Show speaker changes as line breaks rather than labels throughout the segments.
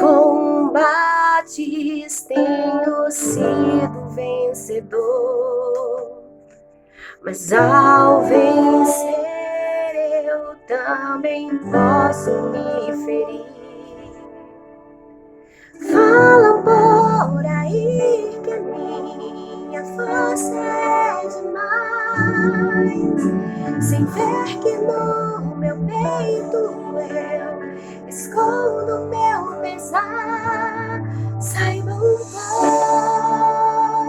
combates tenho sido vencedor, mas ao vencer eu também posso me ferir. Falam por aí que a minha força é demais, sem ver que no meu peito eu escondo meu pesar. Saibam,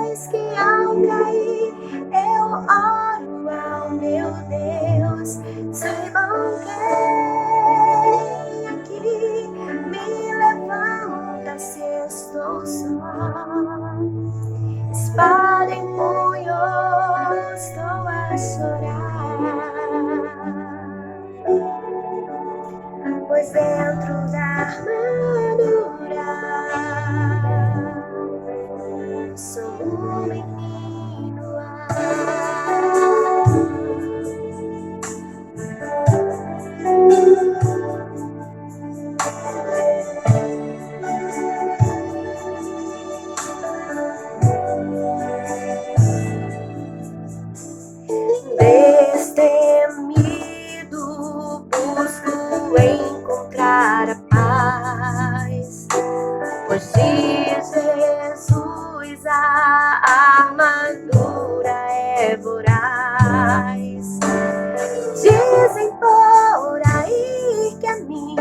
pois, que ao cair eu oro ao meu Deus. Saibam quem aqui me levanta se estou só. Espada em punho, estou a chorar, pois dentro da armadura sou um menino. Destemido, busco encontrar a paz, pois diz Jesus, a armadura é voraz. Dizem por aí que a mim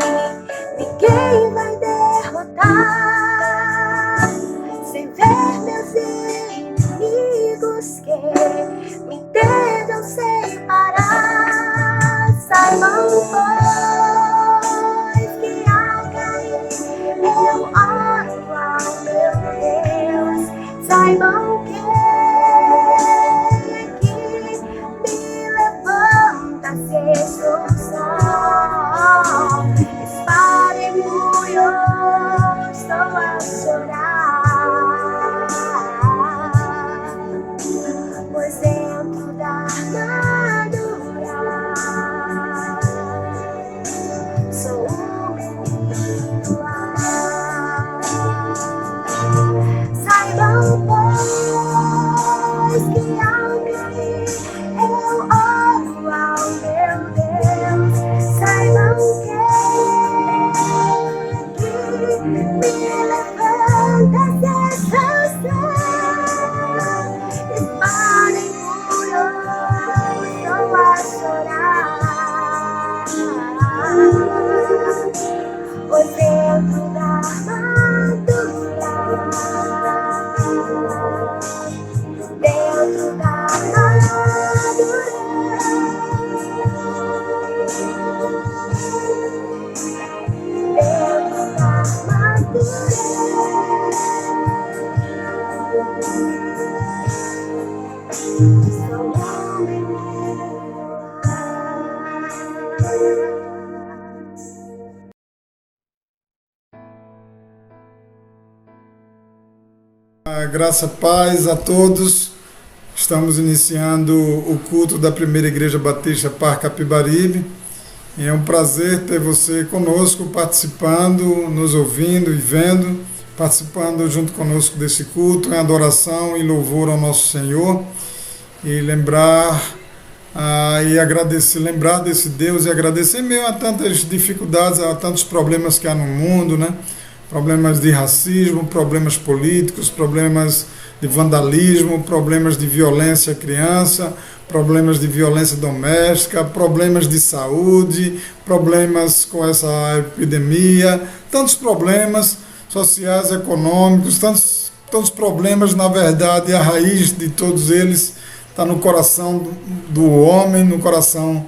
ninguém vai derrotar, sem ver meus inimigos que me tentam separar. Saibam, pois, que ao cair eu oro ao meu Deus. Saibam que me levanta se estou só. Espada em punho, estou a chorar, pois dentro da armadura sou um menino. Saibam, pois, que ao cair eu oro ao meu Deus. Saibam que me levanta se estou só. Espada em punho, estou a chorar, pois dentro da armadura, dentro da armadura, dentro da armadura. Sou um menino.
Graça, paz a todos. Estamos iniciando o culto da Primeira Igreja Batista Parque Capibaribe. E é um prazer ter você conosco, participando, nos ouvindo e vendo, participando junto conosco desse culto, em adoração e louvor ao nosso Senhor. E lembrar e agradecer, lembrar desse Deus e agradecer em meio a tantas dificuldades, a tantos problemas que há no mundo, né? Problemas de racismo, problemas políticos, problemas de vandalismo, problemas de violência à criança, problemas de violência doméstica, problemas de saúde, problemas com essa epidemia, tantos problemas sociais, econômicos, tantos problemas. Na verdade, a raiz de todos eles está no coração do homem, no coração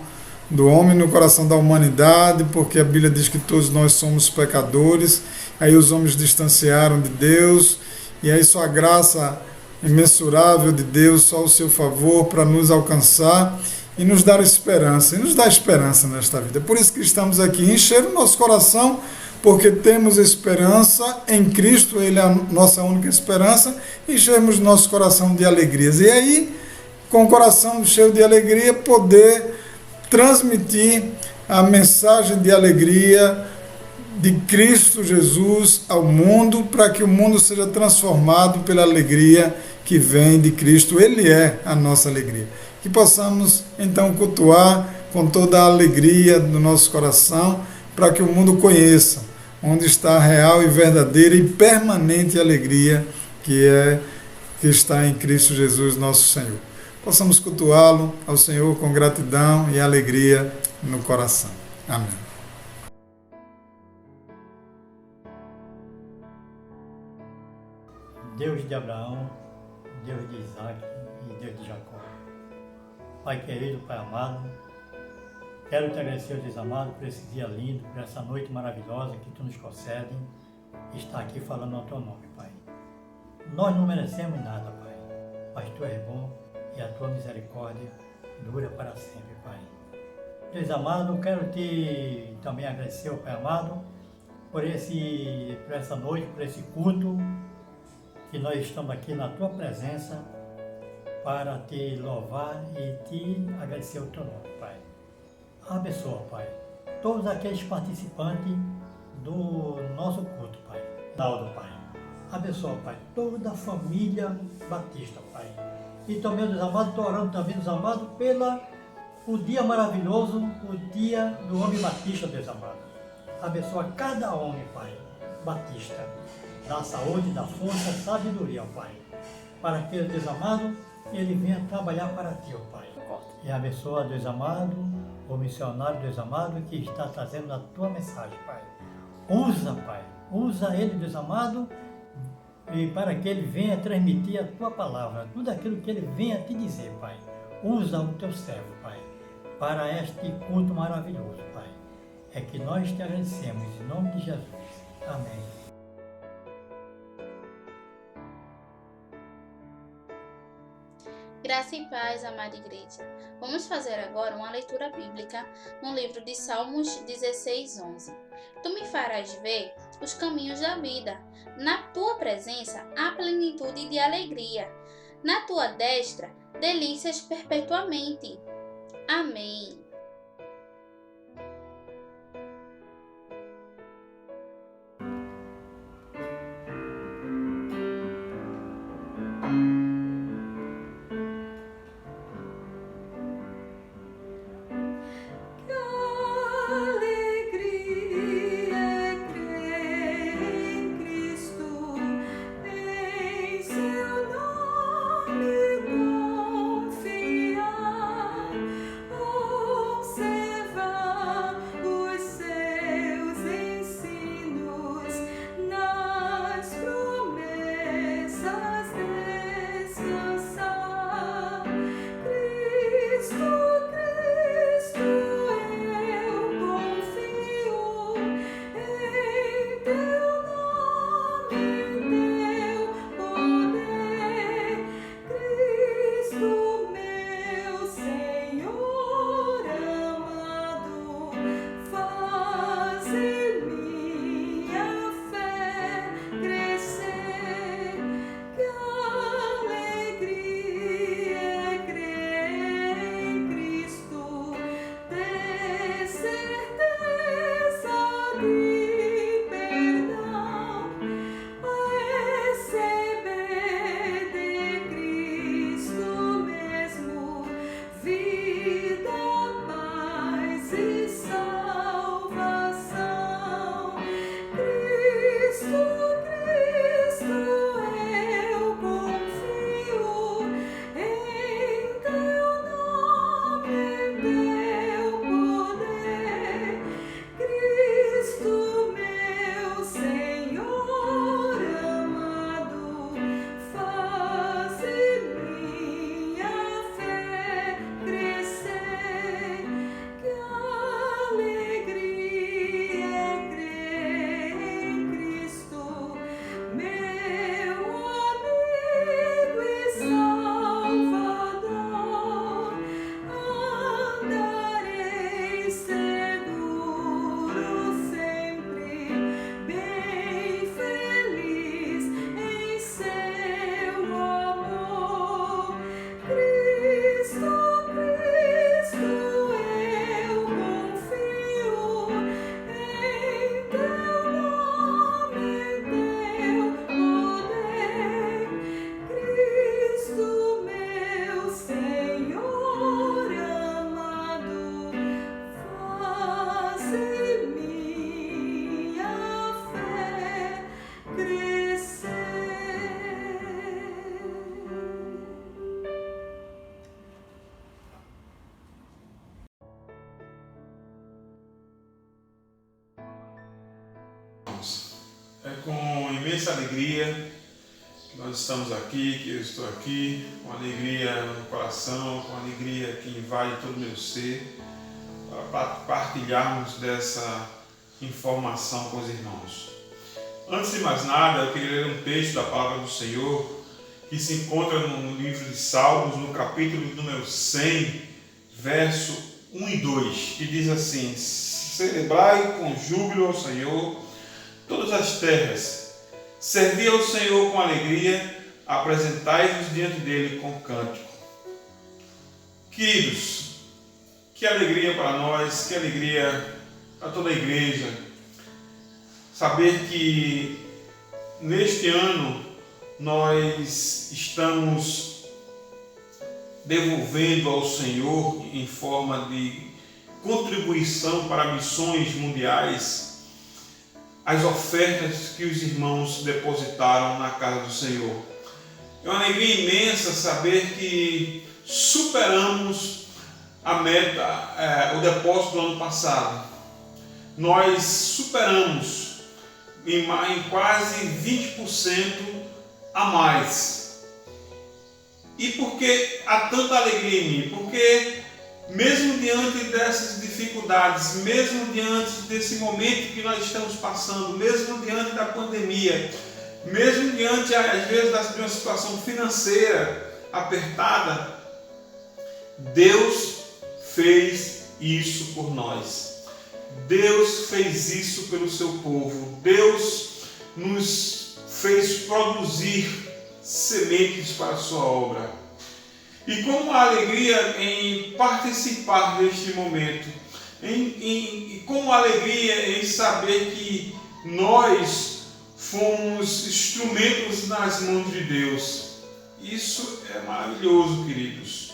da humanidade, porque a Bíblia diz que todos nós somos pecadores. Aí os homens distanciaram de Deus, e aí só a graça imensurável de Deus, só o seu favor para nos alcançar e nos dar esperança, nesta vida. Por isso que estamos aqui, encher o nosso coração, porque temos esperança em Cristo, Ele é a nossa única esperança, enchermos nosso coração de alegrias. E aí, com o coração cheio de alegria, poder transmitir a mensagem de alegria de Cristo Jesus ao mundo, para que o mundo seja transformado pela alegria que vem de Cristo. Ele é a nossa alegria. Que possamos então cultuar com toda a alegria do nosso coração, para que o mundo conheça onde está a real e verdadeira e permanente alegria que está em Cristo Jesus, nosso Senhor. Possamos cultuá-lo ao Senhor com gratidão e alegria no coração. Amém.
Deus de Abraão, Deus de Isaac e Deus de Jacó. Pai querido, Pai amado, quero te agradecer, Deus amado, por esse dia lindo, por essa noite maravilhosa que tu nos concede e estar aqui falando ao teu nome, Pai. Nós não merecemos nada, Pai, mas tu és bom e a tua misericórdia dura para sempre, Pai. Deus amado, quero te também agradecer, Pai amado, por essa noite, por esse culto, que nós estamos aqui na tua presença para te louvar e te agradecer o teu nome, Pai. Abençoa, Pai, todos aqueles participantes do nosso culto, Pai. Naldo, Pai. Abençoa, Pai, toda a família Batista, Pai. E também, Deus amado, estou orando também, Deus amado, o dia maravilhoso, o dia do homem Batista, Deus amado. Abençoa cada homem, Pai, Batista. Dá saúde, dá força, sabedoria, Pai. Para que, Deus amado, ele venha trabalhar para ti, Pai. E abençoa, Deus amado, o missionário, Deus amado, que está trazendo a tua mensagem, Pai. Usa, Pai. Usa ele, Deus amado, e para que ele venha transmitir a tua palavra, tudo aquilo que ele venha te dizer, Pai. Usa o teu servo, Pai, para este culto maravilhoso, Pai. É que nós te agradecemos, em nome de Jesus. Amém.
Graça e paz, amada igreja. Vamos fazer agora uma leitura bíblica no livro de Salmos 16:11. Tu me farás ver os caminhos da vida. Na tua presença há plenitude de alegria. Na tua destra, delícias perpetuamente. Amém.
Confiar, oh
É com imensa alegria que nós estamos aqui, que eu estou aqui, com alegria no coração, com alegria que invade todo o meu ser, para partilharmos dessa informação com os irmãos. Antes de mais nada, eu queria ler um texto da Palavra do Senhor que se encontra no livro de Salmos, no capítulo número 100, verso 1 e 2, que diz assim: celebrai com júbilo ao Senhor todas as terras, servi ao Senhor com alegria, apresentai-vos diante dele com cântico. Queridos, que alegria para nós, que alegria para toda a igreja, saber que neste ano nós estamos devolvendo ao Senhor em forma de contribuição para missões mundiais as ofertas que os irmãos depositaram na casa do Senhor. É uma alegria imensa saber que superamos a meta, o depósito do ano passado. Nós superamos em quase 20% a mais. E por que há tanta alegria em mim? Porque mesmo diante dessas dificuldades, mesmo diante desse momento que nós estamos passando, mesmo diante da pandemia, mesmo diante, às vezes, de uma situação financeira apertada, Deus fez isso por nós. Deus fez isso pelo seu povo. Deus nos fez produzir sementes para a sua obra. E como a alegria em participar deste momento, e como a alegria em saber que nós fomos instrumentos nas mãos de Deus. Isso é maravilhoso, queridos.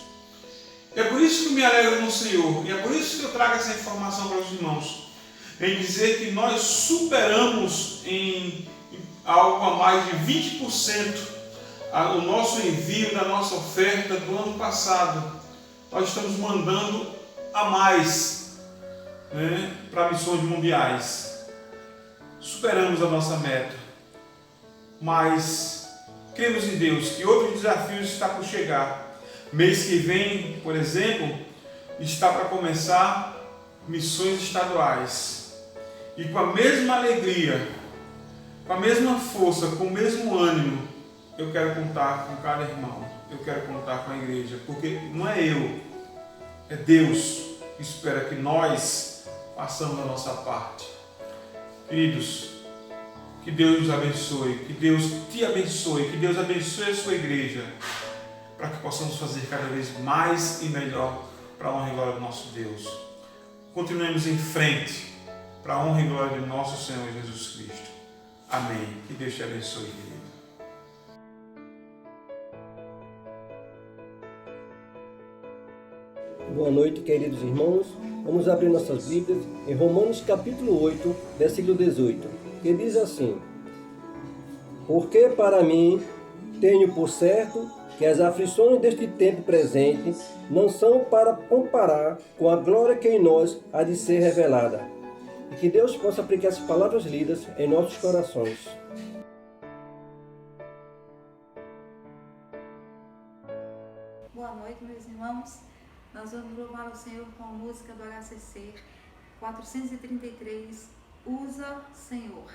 É por isso que eu me alegro no Senhor, e é por isso que eu trago essa informação para os irmãos, em dizer que nós superamos em algo a mais de 20% o nosso envio da nossa oferta do ano passado. Nós estamos mandando a mais, para missões mundiais. Superamos a nossa meta, mas cremos em Deus que outros desafios estão por chegar. Mês que vem, por exemplo, está para começar missões estaduais. E com a mesma alegria, com a mesma força, com o mesmo ânimo, eu quero contar com cada irmão, eu quero contar com a igreja, porque não é eu, é Deus que espera que nós façamos a nossa parte. Queridos, que Deus nos abençoe, que Deus te abençoe, que Deus abençoe a sua igreja, para que possamos fazer cada vez mais e melhor para a honra e glória do nosso Deus. Continuemos em frente para a honra e glória do nosso Senhor Jesus Cristo. Amém. Que Deus te abençoe, querido.
Boa noite, queridos irmãos. Vamos abrir nossas Bíblias em Romanos capítulo 8, versículo 18, que diz assim: porque para mim tenho por certo que as aflições deste tempo presente não são para comparar com a glória que em nós há de ser revelada. E que Deus possa aplicar as palavras lidas em nossos corações.
Boa noite, meus irmãos. Nós vamos louvar o Senhor com a música do HCC 433, Usa, Senhor.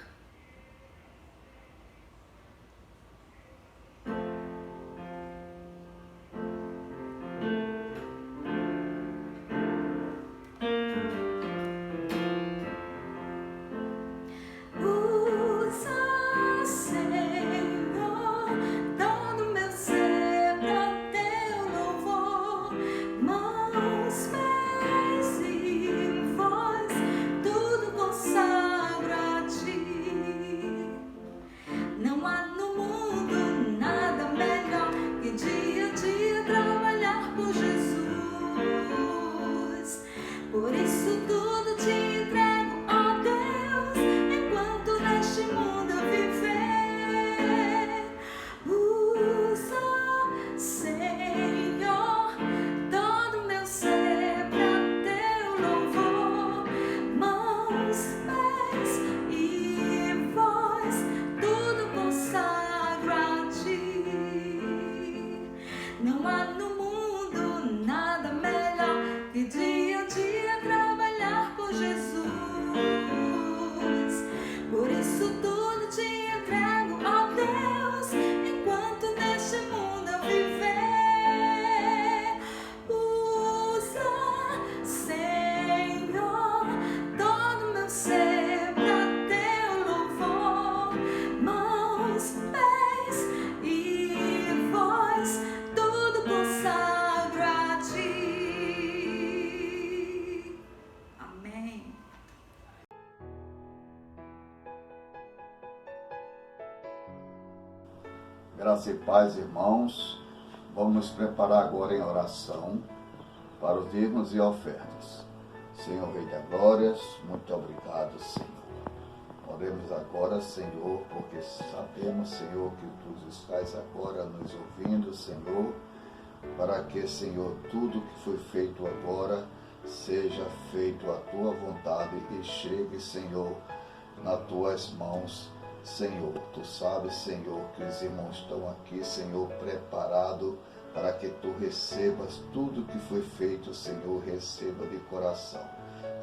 Voz
Graça e paz, irmãos. Vamos nos preparar agora em oração para os dízimos e ofertas. Senhor Rei da Glórias, muito obrigado, Senhor. Oremos agora, Senhor, porque sabemos, Senhor, que Tu estás agora nos ouvindo, Senhor, para que, Senhor, tudo que foi feito agora seja feito à Tua vontade e chegue, Senhor, nas Tuas mãos, Senhor. Tu sabes, Senhor, que os irmãos estão aqui, Senhor, preparados para que Tu recebas tudo que foi feito, Senhor, receba de coração.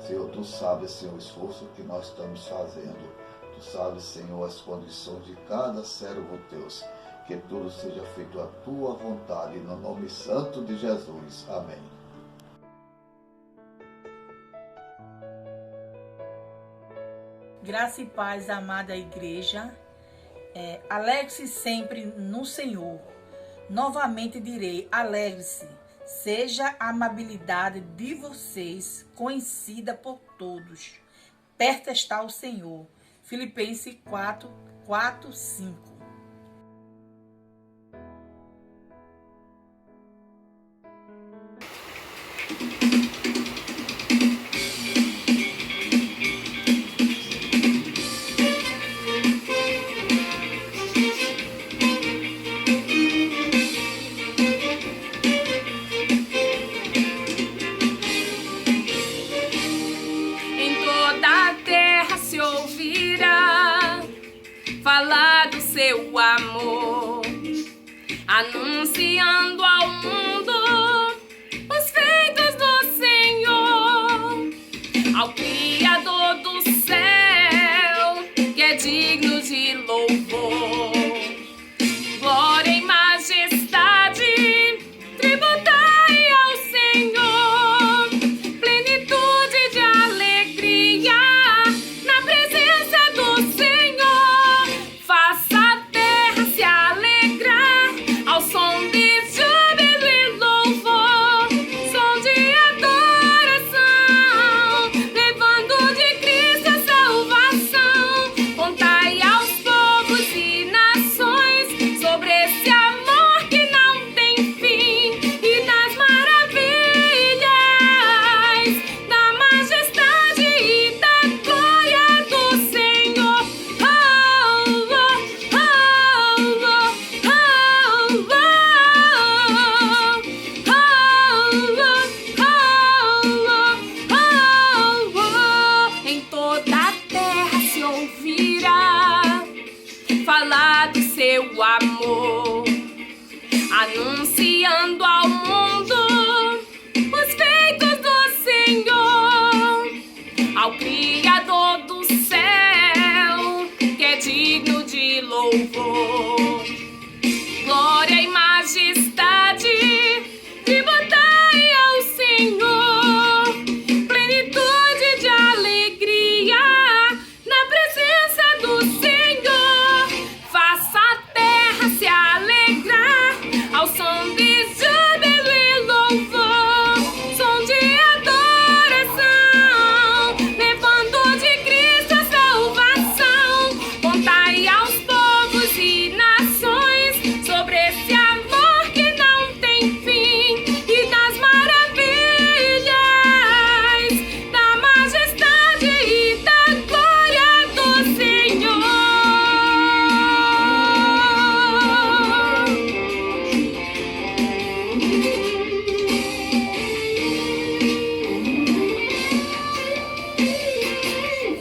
Senhor, Tu sabes, Senhor, o esforço que nós estamos fazendo. Tu sabes, Senhor, as condições de cada servo Teus. Que tudo seja feito à Tua vontade, no nome santo de Jesus. Amém.
Graça e paz, amada igreja. Alegre-se sempre no Senhor. Novamente direi, alegre-se. Seja a amabilidade de vocês conhecida por todos. Perto está o Senhor. Filipenses 4, 5.
Falar do seu amor, anunciando ao mundo os feitos do Senhor, ao Criador do céu, que é digno de louvor, glória e majestade, tributai ao Senhor, plenitude de alegria na presença do Senhor. Falar do seu amor, anunciando ao mundo os feitos do Senhor, ao Criador do céu, que é digno de louvor, glória e majestade, tributai ao Senhor, plenitude de alegria na presença do Senhor. Ao som de júbilo e louvor, som de adoração, levando de Cristo a salvação. Contai aos povos e nações sobre esse amor que não tem fim e das maravilhas, da majestade e da glória do Senhor.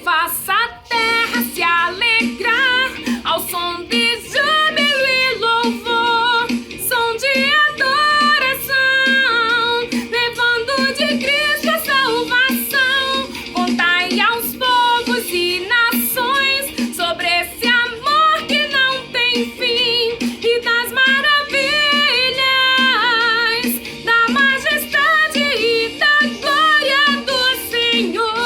Faça a terra se alegrar ao som de júbilo e louvor, som de adoração, levando de Cristo a salvação. Contai aos povos e nações sobre esse amor que não tem fim e das maravilhas, da majestade e da glória do Senhor.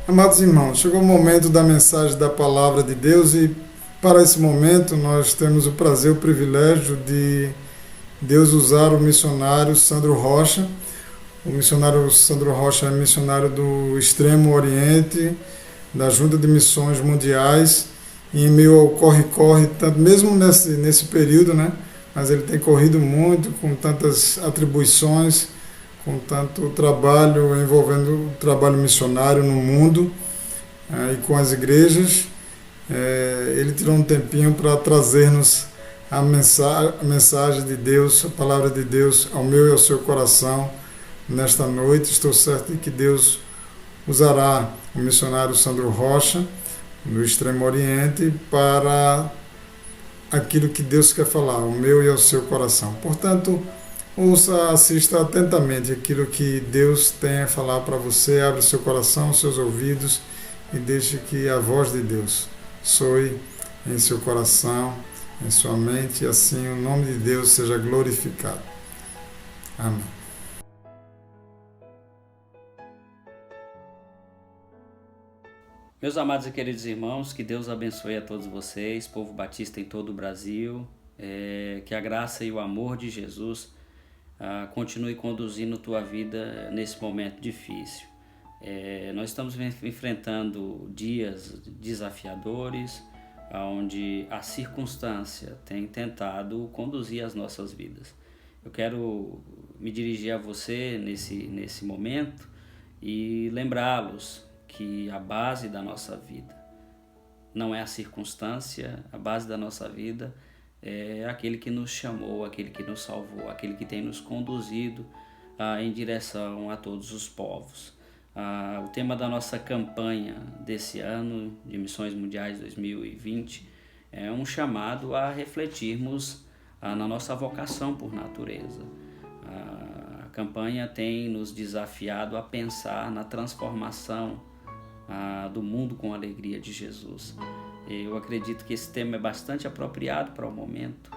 Amados irmãos, chegou o momento da mensagem da Palavra de Deus e para esse momento nós temos o prazer, o privilégio de Deus usar o missionário Sandro Rocha. O missionário Sandro Rocha é missionário do Extremo Oriente, da Junta de Missões Mundiais, e em meio ao corre-corre, mesmo nesse período, né? Mas ele tem corrido muito, com tantas atribuições, com tanto trabalho envolvendo o trabalho missionário no mundo e com as igrejas. Ele tirou um tempinho para trazer-nos a mensagem de Deus, a palavra de Deus ao meu e ao seu coração nesta noite. Estou certo de que Deus usará o missionário Sandro Rocha, do Extremo Oriente, para aquilo que Deus quer falar, ao meu e ao seu coração. Portanto, ouça, assista atentamente aquilo que Deus tem a falar para você, abre seu coração, seus ouvidos e deixe que a voz de Deus soe em seu coração, em sua mente, e assim o nome de Deus seja glorificado. Amém.
Meus amados e queridos irmãos, que Deus abençoe a todos vocês, povo batista em todo o Brasil, que a graça e o amor de Jesus continue conduzindo tua vida nesse momento difícil. Nós estamos enfrentando dias desafiadores, onde a circunstância tem tentado conduzir as nossas vidas. Eu quero me dirigir a você nesse momento e lembrá-los que a base da nossa vida não é a circunstância, a base da nossa vida é aquele que nos chamou, aquele que nos salvou, aquele que tem nos conduzido em direção a todos os povos. O tema da nossa campanha desse ano de Missões Mundiais 2020 é um chamado a refletirmos na nossa vocação por natureza. A campanha tem nos desafiado a pensar na transformação do mundo com a alegria de Jesus. Eu acredito que esse tema é bastante apropriado para o momento,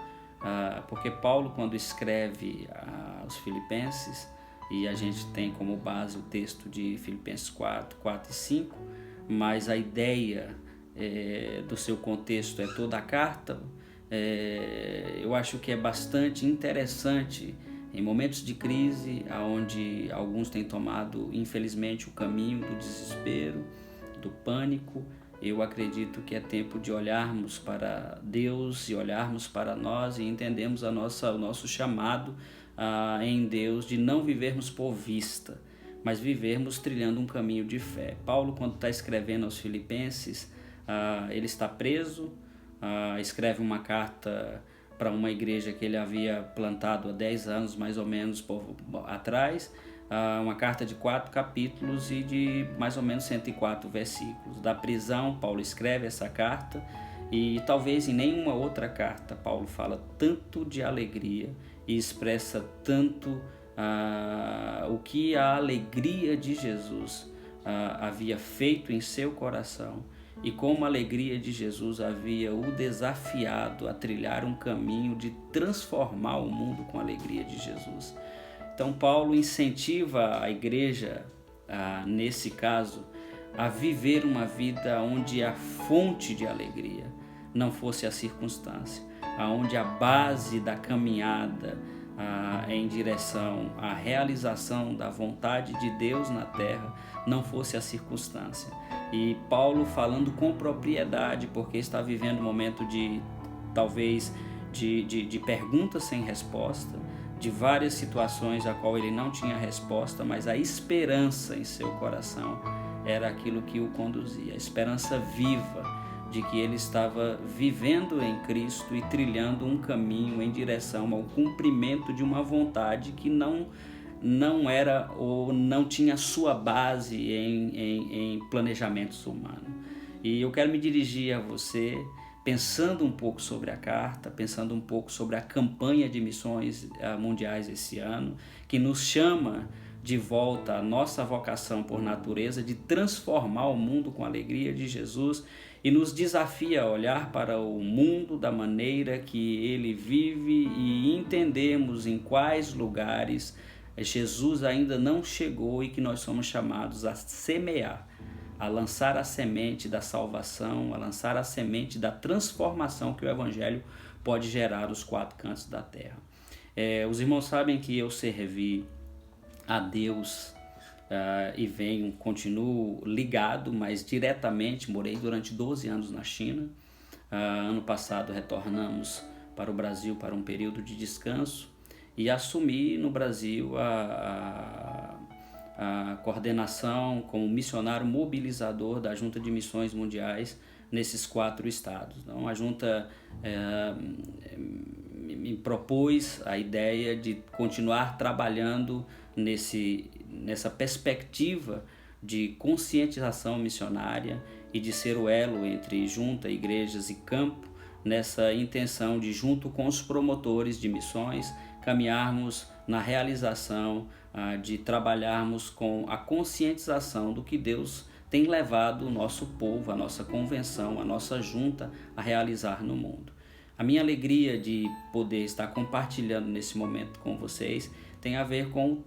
porque Paulo, quando escreve aos Filipenses, e a gente tem como base o texto de Filipenses 4 e 5, mas a ideia do seu contexto é toda a carta, eu acho que é bastante interessante em momentos de crise, onde alguns têm tomado, infelizmente, o caminho do desespero, do pânico. Eu acredito que é tempo de olharmos para Deus e olharmos para nós e entendermos o nosso chamado em Deus, de não vivermos por vista, mas vivermos trilhando um caminho de fé. Paulo, quando está escrevendo aos Filipenses, ele está preso, escreve uma carta para uma igreja que ele havia plantado há 10 anos, mais ou menos, atrás, uma carta de 4 capítulos e de mais ou menos 104 versículos. Da prisão, Paulo escreve essa carta e talvez em nenhuma outra carta Paulo fala tanto de alegria e expressa tanto o que a alegria de Jesus havia feito em seu coração e como a alegria de Jesus havia o desafiado a trilhar um caminho de transformar o mundo com a alegria de Jesus. Então Paulo incentiva a igreja, nesse caso, a viver uma vida onde a fonte de alegria não fosse a circunstância, onde a base da caminhada em direção à realização da vontade de Deus na terra não fosse a circunstância. E Paulo falando com propriedade, porque está vivendo um momento talvez de perguntas sem resposta, de várias situações a qual ele não tinha resposta, mas a esperança em seu coração era aquilo que o conduzia, a esperança viva de que ele estava vivendo em Cristo e trilhando um caminho em direção ao cumprimento de uma vontade que não era ou não tinha sua base em planejamentos humanos. E eu quero me dirigir a você pensando um pouco sobre a carta, pensando um pouco sobre a campanha de missões mundiais esse ano, que nos chama de volta à nossa vocação por natureza de transformar o mundo com a alegria de Jesus e nos desafia a olhar para o mundo da maneira que ele vive e entendermos em quais lugares Jesus ainda não chegou e que nós somos chamados a semear a lançar a semente da salvação, a lançar a semente da transformação que o Evangelho pode gerar nos 4 cantos da terra. Os irmãos sabem que eu servi a Deus e continuo ligado, mas diretamente, morei durante 12 anos na China. Ano passado retornamos para o Brasil para um período de descanso e assumi no Brasil a coordenação como missionário mobilizador da Junta de Missões Mundiais nesses 4 estados. Então, a Junta me propôs a ideia de continuar trabalhando nessa perspectiva de conscientização missionária e de ser o elo entre junta, igrejas e campo, nessa intenção de, junto com os promotores de missões, caminharmos na realização, de trabalharmos com a conscientização do que Deus tem levado o nosso povo, a nossa convenção, a nossa junta a realizar no mundo. A minha alegria de poder estar compartilhando nesse momento com vocês tem a ver com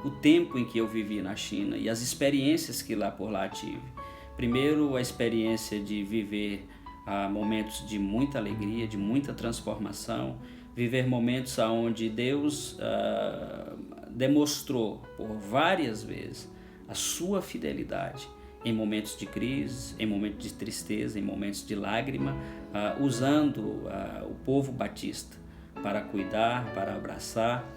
o tempo em que eu vivi na China e as experiências que por lá tive. Primeiro, a experiência de viver momentos de muita alegria, de muita transformação, viver momentos onde Deus demonstrou por várias vezes a sua fidelidade em momentos de crise, em momentos de tristeza, em momentos de lágrima, usando o povo batista para cuidar, para abraçar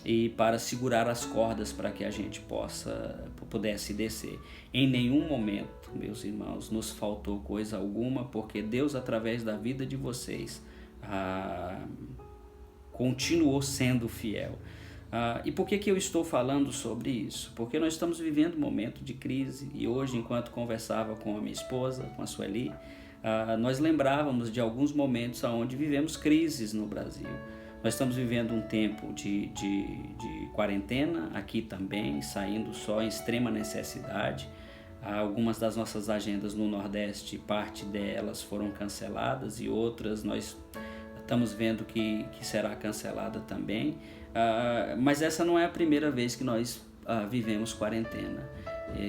e para segurar as cordas para que a gente pudesse descer. Em nenhum momento, meus irmãos, nos faltou coisa alguma, porque Deus, através da vida de vocês, continuou sendo fiel. E por que eu estou falando sobre isso? Porque nós estamos vivendo um momento de crise e hoje, enquanto conversava com a minha esposa, com a Sueli, nós lembrávamos de alguns momentos onde vivemos crises no Brasil. Nós estamos vivendo um tempo de quarentena, aqui também, saindo só em extrema necessidade. Algumas das nossas agendas no Nordeste, parte delas foram canceladas e outras nós estamos vendo que será cancelada também. Mas essa não é a primeira vez que nós vivemos quarentena.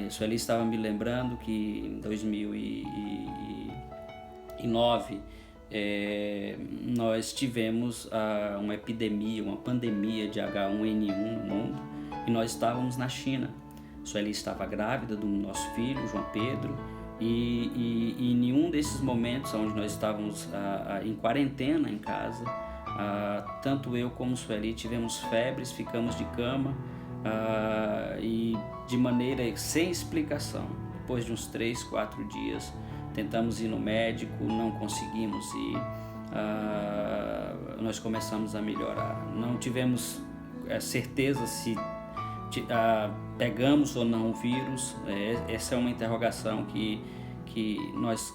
Sueli estava me lembrando que em 2009 nós tivemos uma epidemia, uma pandemia de H1N1 no mundo e nós estávamos na China. Sueli estava grávida do nosso filho, João Pedro, e em nenhum desses momentos onde nós estávamos em quarentena em casa, tanto eu como Sueli tivemos febres, ficamos de cama e de maneira sem explicação. Depois de uns 3, 4 dias tentamos ir no médico, não conseguimos ir, nós começamos a melhorar. Não tivemos certeza se pegamos ou não o vírus. Essa é uma interrogação que nós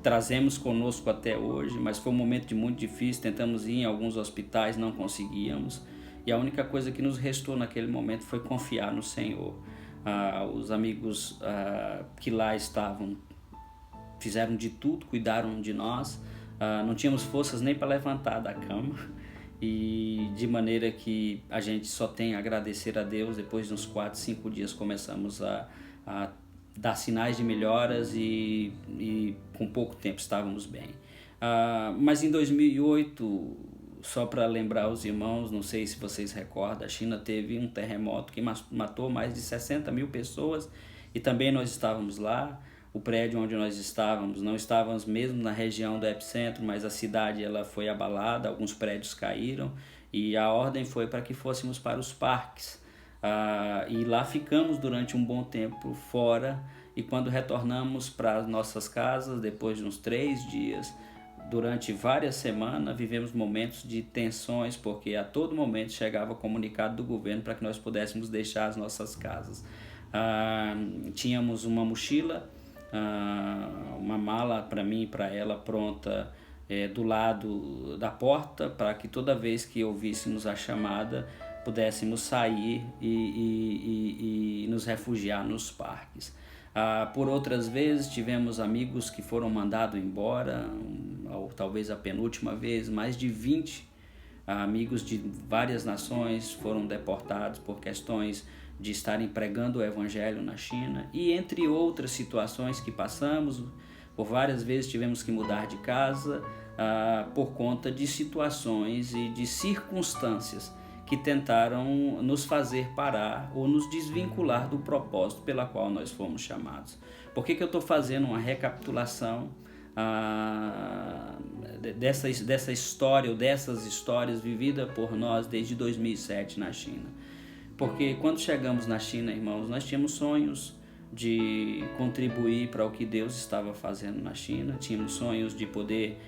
trazemos conosco até hoje, mas foi um momento muito difícil. Tentamos ir em alguns hospitais, não conseguíamos, e a única coisa que nos restou naquele momento foi confiar no Senhor. Os amigos que lá estavam fizeram de tudo, cuidaram de nós, não tínhamos forças nem para levantar da cama, e de maneira que a gente só tem a agradecer a Deus. Depois de uns 4, 5 dias começamos a dar sinais de melhoras e com pouco tempo estávamos bem. Mas em 2008, só para lembrar os irmãos, não sei se vocês recordam, a China teve um terremoto que matou mais de 60 mil pessoas e também nós estávamos lá. O prédio onde nós estávamos, não estávamos mesmo na região do epicentro, mas a cidade ela foi abalada, alguns prédios caíram e a ordem foi para que fôssemos para os parques. E lá ficamos durante um bom tempo fora, e quando retornamos para as nossas casas, depois de uns 3 dias, durante várias semanas, vivemos momentos de tensões, porque a todo momento chegava comunicado do governo para que nós pudéssemos deixar as nossas casas. Tínhamos uma mochila, uma mala para mim e para ela pronta do lado da porta, para que toda vez que ouvíssemos a chamada pudéssemos sair e nos refugiar nos parques. Por outras vezes tivemos amigos que foram mandados embora, ou talvez a penúltima vez, mais de 20 amigos de várias nações foram deportados por questões de estarem pregando o Evangelho na China, e entre outras situações que passamos. Por várias vezes tivemos que mudar de casa por conta de situações e de circunstâncias que tentaram nos fazer parar ou nos desvincular do propósito pela qual nós fomos chamados. Por que eu estou fazendo uma recapitulação dessa história ou dessas histórias vividas por nós desde 2007 na China? Porque quando chegamos na China, irmãos, nós tínhamos sonhos de contribuir para o que Deus estava fazendo na China, tínhamos sonhos de poder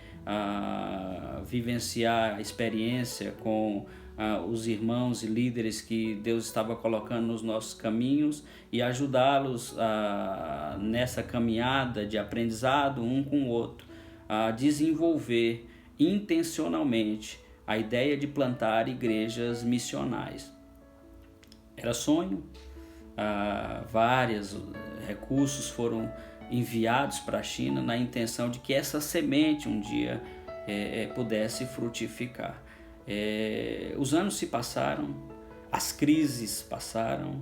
vivenciar a experiência com os irmãos e líderes que Deus estava colocando nos nossos caminhos e ajudá-los nessa caminhada de aprendizado um com o outro, a desenvolver intencionalmente a ideia de plantar igrejas missionais. Era sonho, vários recursos foram enviados para a China na intenção de que essa semente um dia pudesse frutificar. Os anos se passaram, as crises passaram,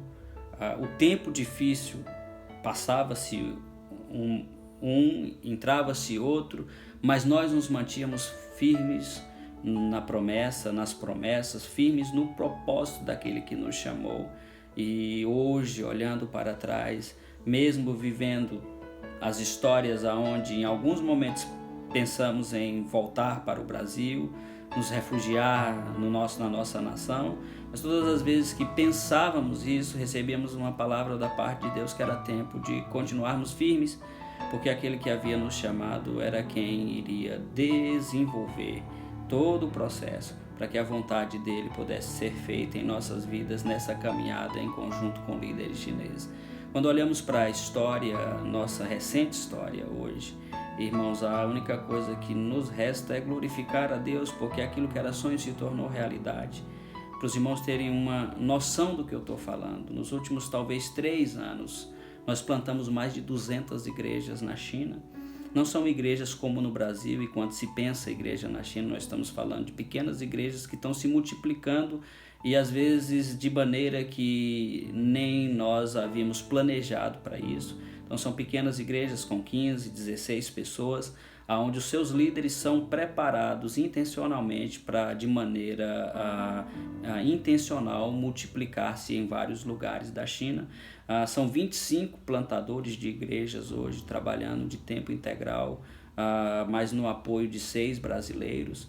o tempo difícil passava-se entrava-se outro, mas nós nos mantínhamos firmes na promessa, nas promessas, firmes no propósito daquele que nos chamou. E hoje, olhando para trás, mesmo vivendo as histórias aonde em alguns momentos pensamos em voltar para o Brasil, nos refugiar na nossa nação, mas todas as vezes que pensávamos isso, recebíamos uma palavra da parte de Deus que era tempo de continuarmos firmes, porque aquele que havia nos chamado era quem iria desenvolver todo o processo para que a vontade dele pudesse ser feita em nossas vidas nessa caminhada em conjunto com líderes chineses. Quando olhamos para a história, nossa recente história hoje, irmãos, a única coisa que nos resta é glorificar a Deus, porque aquilo que era sonho se tornou realidade. Para os irmãos terem uma noção do que eu estou falando, nos últimos talvez 3 anos, nós plantamos mais de 200 igrejas na China. Não são igrejas como no Brasil, e quando se pensa igreja na China, nós estamos falando de pequenas igrejas que estão se multiplicando e às vezes de maneira que nem nós havíamos planejado para isso. Então são pequenas igrejas com 15, 16 pessoas, onde os seus líderes são preparados intencionalmente para, de maneira intencional, multiplicar-se em vários lugares da China. São 25 plantadores de igrejas hoje trabalhando de tempo integral, mas no apoio de 6 brasileiros.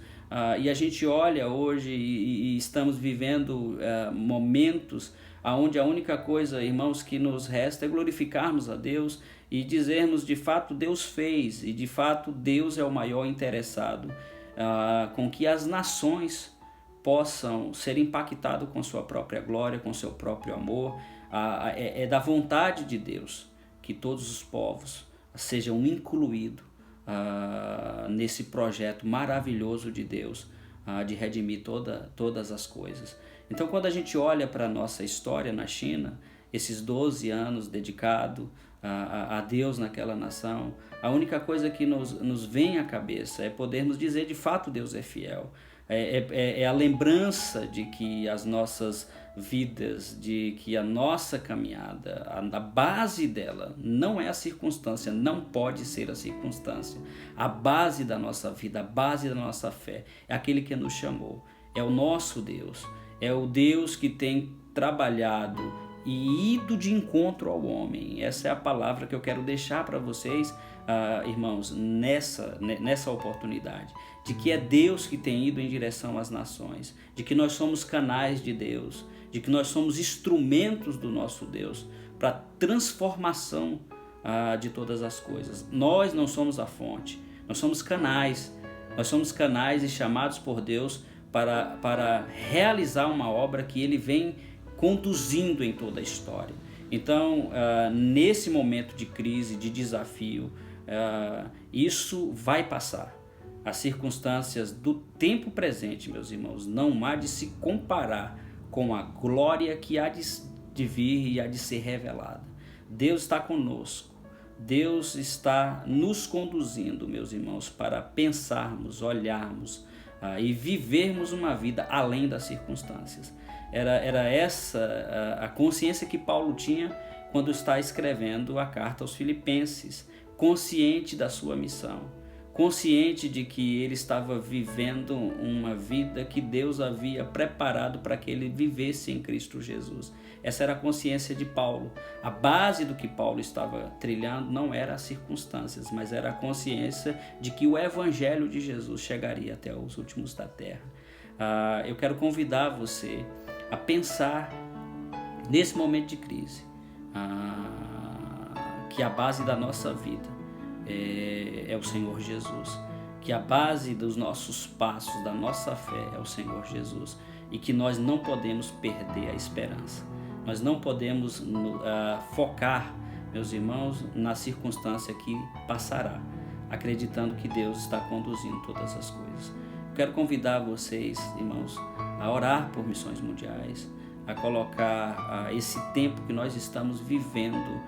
E a gente olha hoje e estamos vivendo momentos onde a única coisa, irmãos, que nos resta é glorificarmos a Deus e dizermos de fato Deus fez, e de fato Deus é o maior interessado com que as nações possam ser impactadas com sua própria glória, com seu próprio amor. É da vontade de Deus que todos os povos sejam incluídos nesse projeto maravilhoso de Deus de redimir todas as coisas. Então, quando a gente olha para a nossa história na China, esses 12 anos dedicados a Deus naquela nação, a única coisa que nos vem à cabeça é podermos dizer de fato Deus é fiel. É a lembrança de que as nossas vidas, de que a nossa caminhada, a base dela não é a circunstância, não pode ser a circunstância. A base da nossa vida, a base da nossa fé é aquele que nos chamou, é o nosso Deus, é o Deus que tem trabalhado e ido de encontro ao homem. Essa é a palavra que eu quero deixar para vocês, irmãos, nessa oportunidade, de que é Deus que tem ido em direção às nações, de que nós somos canais de Deus, de que nós somos instrumentos do nosso Deus para a transformação de todas as coisas. Nós não somos a fonte, nós somos canais e chamados por Deus para realizar uma obra que Ele vem conduzindo em toda a história. Então, nesse momento de crise, de desafio, isso vai passar. As circunstâncias do tempo presente, meus irmãos, não há de se comparar com a glória que há de vir e há de ser revelada. Deus está conosco. Deus está nos conduzindo, meus irmãos, para pensarmos, olharmos e vivermos uma vida além das circunstâncias. Era essa a consciência que Paulo tinha quando está escrevendo a carta aos Filipenses, consciente da sua missão, consciente de que ele estava vivendo uma vida que Deus havia preparado para que ele vivesse em Cristo Jesus. Essa era a consciência de Paulo. A base do que Paulo estava trilhando não era as circunstâncias, mas era a consciência de que o Evangelho de Jesus chegaria até os últimos da terra. Eu quero convidar você a pensar nesse momento de crise, que a base da nossa vida é o Senhor Jesus, que a base dos nossos passos, da nossa fé é o Senhor Jesus, e que nós não podemos perder a esperança. Nós não podemos focar, meus irmãos, na circunstância que passará, acreditando que Deus está conduzindo todas as coisas. Quero convidar vocês, irmãos, a orar por missões mundiais, a colocar esse tempo que nós estamos vivendo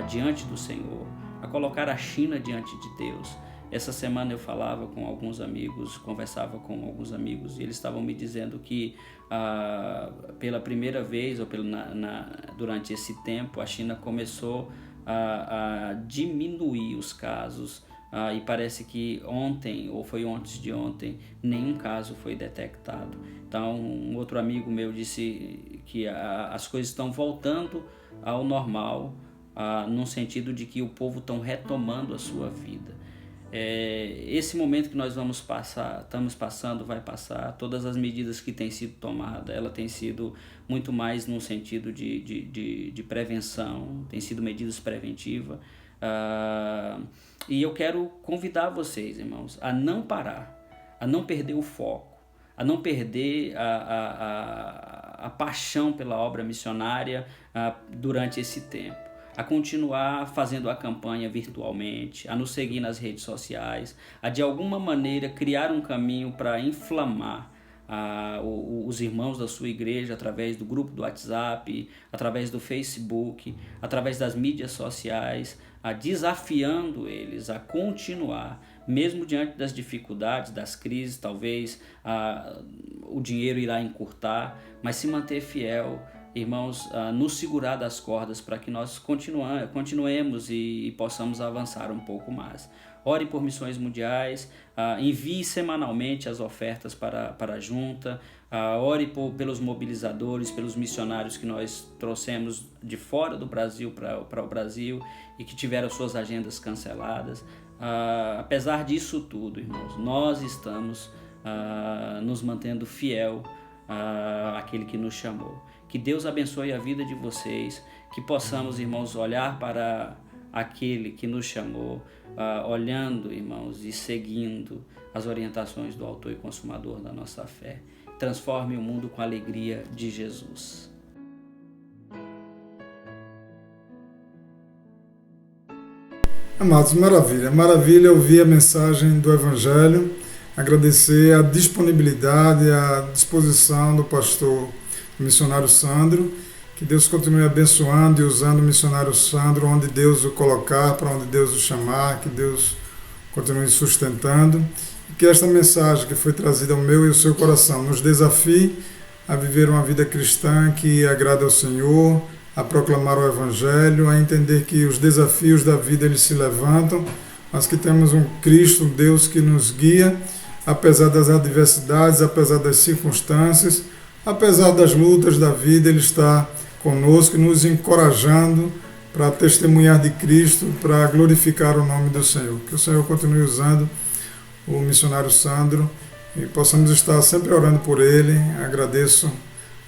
diante do Senhor, a colocar a China diante de Deus. Essa semana eu falava com alguns amigos, conversava com alguns amigos, e eles estavam me dizendo que pela primeira vez, ou durante esse tempo, a China começou a diminuir os casos, e parece que ontem, ou foi antes de ontem, nenhum caso foi detectado. Então, um outro amigo meu disse que as coisas estão voltando ao normal, no sentido de que o povo está retomando a sua vida. Esse momento que nós estamos passando, vai passar. Todas as medidas que têm sido tomadas, ela tem sido muito mais no sentido de prevenção, tem sido medidas preventivas. E eu quero convidar vocês, irmãos, a não parar, a não perder o foco, a não perder a paixão pela obra missionária durante esse tempo, a continuar fazendo a campanha virtualmente, a nos seguir nas redes sociais, a de alguma maneira criar um caminho para inflamar os irmãos da sua igreja através do grupo do WhatsApp, através do Facebook, através das mídias sociais, desafiando eles a continuar, mesmo diante das dificuldades, das crises. Talvez o dinheiro irá encurtar, mas se manter fiel, irmãos, nos segurar das cordas para que nós continuemos e possamos avançar um pouco mais. Ore por missões mundiais, envie semanalmente as ofertas para a junta, ore pelos mobilizadores, pelos missionários que nós trouxemos de fora do Brasil para o Brasil e que tiveram suas agendas canceladas. Apesar disso tudo, irmãos, nós estamos nos mantendo fiel àquele que nos chamou. Que Deus abençoe a vida de vocês, que possamos, irmãos, olhar para aquele que nos chamou, olhando, irmãos, e seguindo as orientações do autor e consumador da nossa fé. Transforme o mundo com a alegria de Jesus.
Amados, maravilha ouvir a mensagem do Evangelho, agradecer a disponibilidade, a disposição do pastor missionário Sandro. Que Deus continue abençoando e usando o missionário Sandro onde Deus o colocar, para onde Deus o chamar, que Deus continue sustentando. E que esta mensagem que foi trazida ao meu e ao seu coração nos desafie a viver uma vida cristã que agrada ao Senhor, a proclamar o Evangelho, a entender que os desafios da vida eles se levantam, mas que temos um Cristo, um Deus que nos guia, apesar das adversidades, apesar das circunstâncias, apesar das lutas da vida, Ele está conosco, nos encorajando para testemunhar de Cristo, para glorificar o nome do Senhor. Que o Senhor continue usando o missionário Sandro e possamos estar sempre orando por ele. Agradeço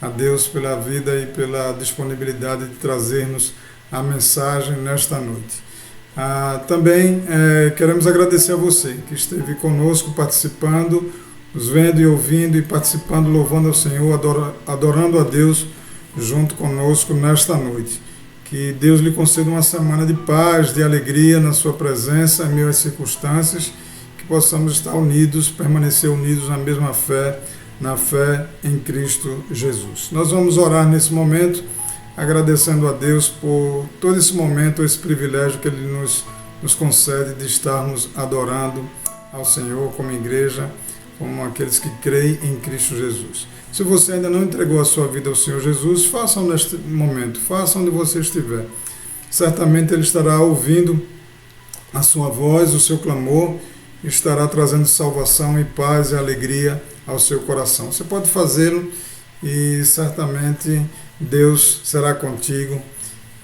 a Deus pela vida e pela disponibilidade de trazer-nos a mensagem nesta noite. Também queremos agradecer a você que esteve conosco participando, nos vendo e ouvindo e participando, louvando ao Senhor, adorando a Deus junto conosco nesta noite. Que Deus lhe conceda uma semana de paz, de alegria na sua presença, em meio às circunstâncias, que possamos estar unidos, permanecer unidos na mesma fé, na fé em Cristo Jesus. Nós vamos orar nesse momento, agradecendo a Deus por todo esse momento, esse privilégio que Ele nos concede de estarmos adorando ao Senhor como igreja, como aqueles que creem em Cristo Jesus. Se você ainda não entregou a sua vida ao Senhor Jesus, faça neste momento, faça onde você estiver. Certamente Ele estará ouvindo a sua voz, o seu clamor, e estará trazendo salvação e paz e alegria ao seu coração. Você pode fazê-lo e certamente Deus será contigo,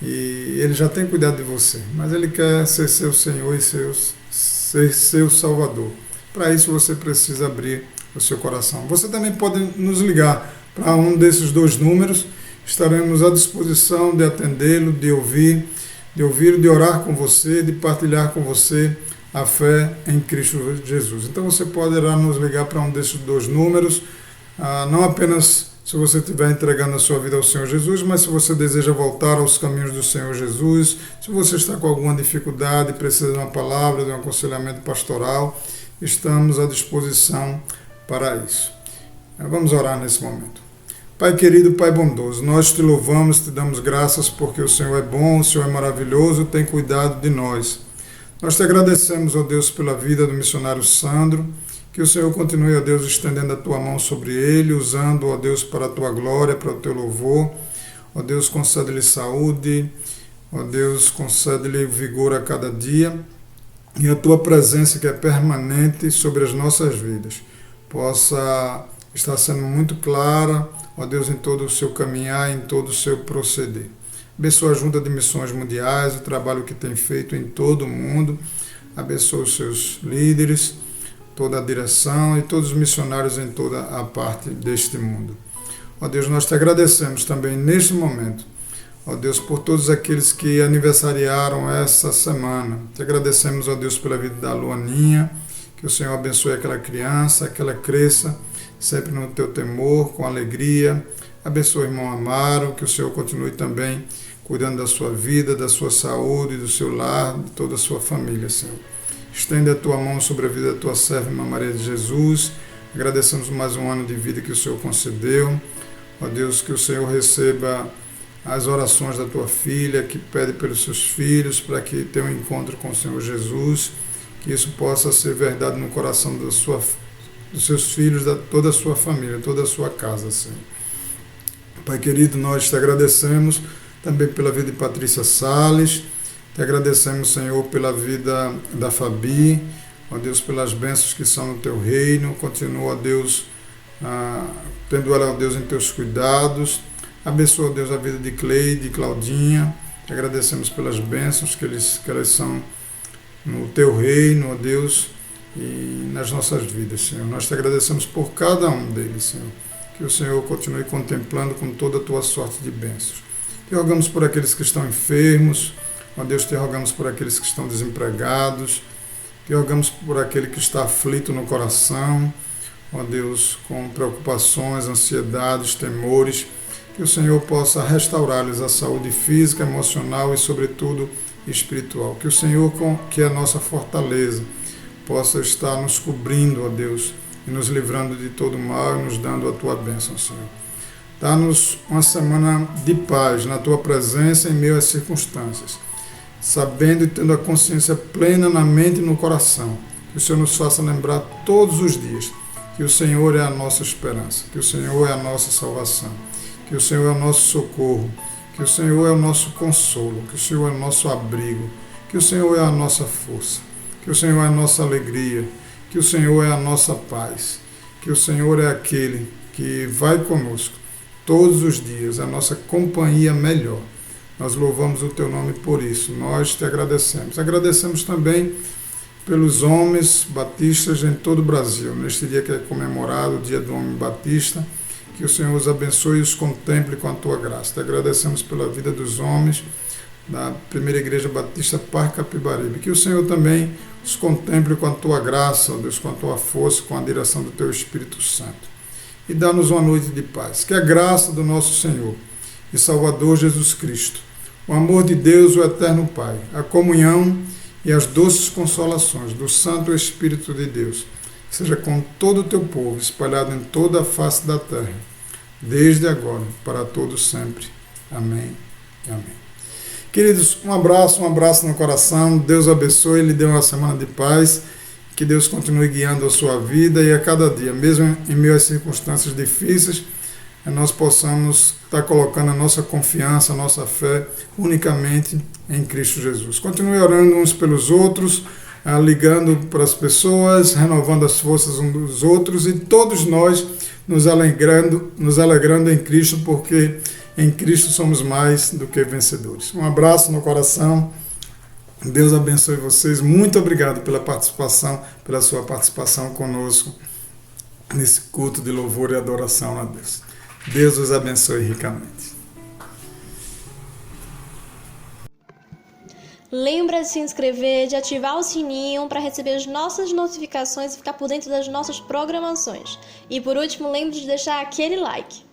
e Ele já tem cuidado de você, mas Ele quer ser seu Senhor e ser seu Salvador. Para isso você precisa abrir o seu coração. Você também pode nos ligar para um desses 2 números, estaremos à disposição de atendê-lo, de ouvir, de orar com você, de partilhar com você a fé em Cristo Jesus. Então você poderá nos ligar para um desses 2 números, não apenas se você estiver entregando a sua vida ao Senhor Jesus, mas se você deseja voltar aos caminhos do Senhor Jesus, se você está com alguma dificuldade, precisa de uma palavra, de um aconselhamento pastoral, estamos à disposição para isso. Vamos orar nesse momento. Pai querido, Pai bondoso, nós te louvamos, te damos graças porque o Senhor é bom, o Senhor é maravilhoso, tem cuidado de nós. Nós te agradecemos, ó Deus, pela vida do missionário Sandro, que o Senhor continue, ó Deus, estendendo a tua mão sobre ele, usando, ó Deus, para a tua glória, para o teu louvor. Ó Deus, concede-lhe saúde, ó Deus, concede-lhe vigor a cada dia, e a tua presença que é permanente sobre as nossas vidas possa estar sendo muito clara, ó Deus, em todo o seu caminhar, em todo o seu proceder. Abençoa a Junta de Missões Mundiais, o trabalho que tem feito em todo o mundo. Abençoa os seus líderes, toda a direção e todos os missionários em toda a parte deste mundo. Ó Deus, nós te agradecemos também neste momento, ó Deus, por todos aqueles que aniversariaram essa semana. Te agradecemos, ó Deus, pela vida da Luaninha, que o Senhor abençoe aquela criança, que ela cresça sempre no teu temor, com alegria. Abençoe o irmão Amaro, que o Senhor continue também cuidando da sua vida, da sua saúde, do seu lar, de toda a sua família, Senhor. Estende a tua mão sobre a vida da tua serva, irmã Maria de Jesus. Agradecemos mais um ano de vida que o Senhor concedeu. Ó Deus, que o Senhor receba as orações da tua filha, que pede pelos seus filhos, para que tenha um encontro com o Senhor Jesus, que isso possa ser verdade no coração dos seus filhos, de toda a sua família, toda a sua casa, Senhor. Pai querido, nós te agradecemos também pela vida de Patrícia Salles, te agradecemos, Senhor, pela vida da Fabi, ó Deus, pelas bênçãos que são no teu reino. Continua, ó Deus, tendo ela, ó Deus, em teus cuidados. Abençoa, ó Deus, a vida de Cleide, de Claudinha. Te agradecemos pelas bênçãos que elas são no teu reino, ó Deus, e nas nossas vidas, Senhor. Nós te agradecemos por cada um deles, Senhor. Que o Senhor continue contemplando com toda a tua sorte de bênçãos. Te rogamos por aqueles que estão enfermos, ó Deus, te rogamos por aqueles que estão desempregados, te rogamos por aquele que está aflito no coração, ó Deus, com preocupações, ansiedades, temores, que o Senhor possa restaurar-lhes a saúde física, emocional e, sobretudo, espiritual. Que o Senhor, que é a nossa fortaleza, possa estar nos cobrindo, ó Deus, e nos livrando de todo mal e nos dando a tua bênção, Senhor. Dá-nos uma semana de paz na tua presença em meio às circunstâncias, sabendo e tendo a consciência plena na mente e no coração. Que o Senhor nos faça lembrar todos os dias que o Senhor é a nossa esperança, que o Senhor é a nossa salvação, que o Senhor é o nosso socorro, que o Senhor é o nosso consolo, que o Senhor é o nosso abrigo, que o Senhor é a nossa força, que o Senhor é a nossa alegria, que o Senhor é a nossa paz, que o Senhor é aquele que vai conosco todos os dias, a nossa companhia melhor. Nós louvamos o teu nome por isso, nós te agradecemos. Agradecemos também pelos homens batistas em todo o Brasil, neste dia que é comemorado o Dia do Homem Batista, que o Senhor os abençoe e os contemple com a tua graça. Te agradecemos pela vida dos homens da Primeira Igreja Batista Parque Capibaribe, que o Senhor também os contemple com a tua graça, ó Deus, com a tua força, com a direção do teu Espírito Santo. E dá-nos uma noite de paz. Que a graça do nosso Senhor e Salvador Jesus Cristo, o amor de Deus, o Eterno Pai, a comunhão e as doces consolações do Santo Espírito de Deus, seja com todo o teu povo, espalhado em toda a face da terra, desde agora, para todos sempre. Amém. Amém. Queridos, um abraço no coração, Deus abençoe, lhe dê uma semana de paz, que Que Deus continue guiando a sua vida e a cada dia, mesmo em meio às circunstâncias difíceis, nós possamos estar colocando a nossa confiança, a nossa fé unicamente em Cristo Jesus. Continue orando uns pelos outros, ligando para as pessoas, renovando as forças uns dos outros e todos nós nos alegrando em Cristo, porque em Cristo somos mais do que vencedores. Um abraço no coração. Deus abençoe vocês. Muito obrigado pela sua participação conosco nesse culto de louvor e adoração a Deus. Deus os abençoe ricamente.
Lembra de se inscrever, de ativar o sininho para receber as nossas notificações e ficar por dentro das nossas programações. E por último, lembre de deixar aquele like.